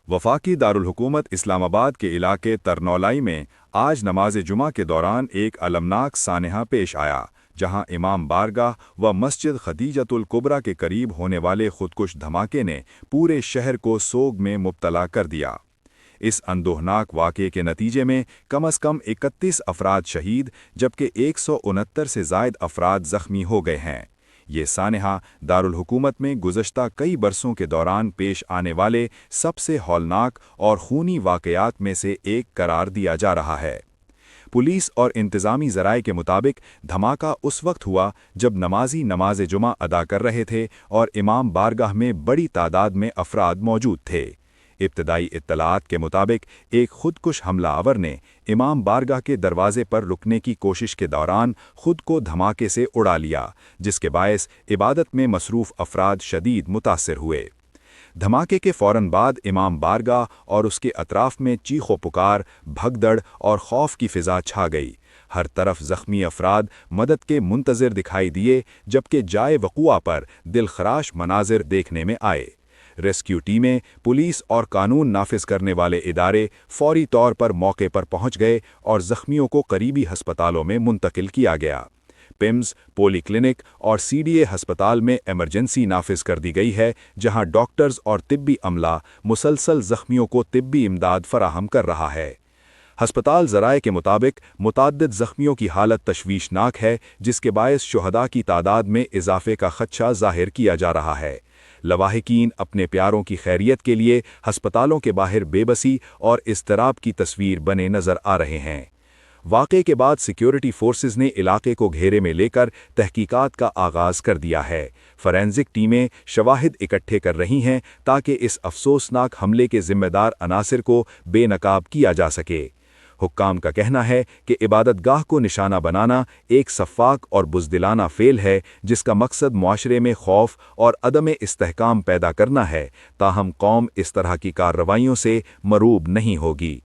वफाकी दारुल-हुकूमत इस्लामाबाद के इलाके तरनौलाई में आज नमाज जुमा के दौरान एक अलमनाक सानहा पेश आया, जहां इमाम बारगाह व मस्जिद खदीजतुल कुबरा के करीब होने वाले खुदकुश धमाके ने पूरे शहर को सोग में मुब्तला कर दिया। इस अंदोहनाक वाक़े के नतीजे में कम अज़ कम 31 अफराद शहीद जबकि 169 से ज़ायद अफराद ज़ख्मी हो गए हैं। ये सानहा दारुल हुकूमत में गुज़श्ता कई बरसों के दौरान पेश आने वाले सबसे हौलनाक और खूनी वाक़यात में से एक करार दिया जा रहा है। पुलिस और इंतज़ामी ज़राए के मुताबिक धमाका उस वक्त हुआ जब नमाजी नमाज जुमा अदा कर रहे थे और इमाम बारगाह में बड़ी तादाद में अफराद मौजूद थे। इब्तदाई इत्तलाआत के मुताबिक एक खुदकुश हमलावर ने इमाम बारगाह के दरवाजे पर रुकने की कोशिश के दौरान खुद को धमाके से उड़ा लिया, जिसके बायस इबादत में मसरूफ़ अफराद शदीद मुतासिर हुए। धमाके के फ़ौरन बाद इमाम बारगाह और उसके अतराफ़ में चीखो पुकार, भगदड़ और खौफ की फ़िज़ा छा गई। हर तरफ ज़ख्मी अफराद मदद के मुंतज़िर दिखाई दिए, जबकि जाए वक़ुआ पर दिलखराश मनाज़िर देखने में आए। रेस्क्यू टीमें, पुलिस और कानून नाफिज करने वाले इदारे फौरी तौर पर मौके पर पहुंच गए और ज़ख्मियों को करीबी हस्पतालों में मुंतकिल किया गया। पिम्स, पोली क्लिनिक और सीडीए हस्पताल में इमरजेंसी नाफिज कर दी गई है, जहां डॉक्टर्स और तिब्बी अमला मुसलसल ज़ख्मियों को तिब्बी इमदाद फराहम कर रहा है। हस्पताल ज़राए के मुताबिक मुताद्दिद ज़ख्मियों की हालत तशवीशनाक है, जिसके बायस शुहदा की तादाद में इजाफे का खदशा ज़ाहिर किया जा रहा है। लवाहिकीन अपने प्यारों की खैरियत के लिए हस्पतालों के बाहर बेबसी और इज़्तिराब की तस्वीर बने नज़र आ रहे हैं। वाक़े के बाद सिक्योरिटी फोर्सेस ने इलाके को घेरे में लेकर तहकीकात का आगाज़ कर दिया है। फॉरेंसिक टीमें शवाहिद इकट्ठे कर रही हैं ताकि इस अफसोसनाक हमले के ज़िम्मेदार अनासिर को बेनकाब किया जा सके। हुक्काम का कहना है कि इबादतगाह को निशाना बनाना एक सफ़ाक और बुज़दिलाना फ़ेल है, जिसका मकसद मुआशरे में खौफ और अदम इस्तेहकाम पैदा करना है। ताहम कौम इस तरह की कार्रवाइयों से मरूब नहीं होगी।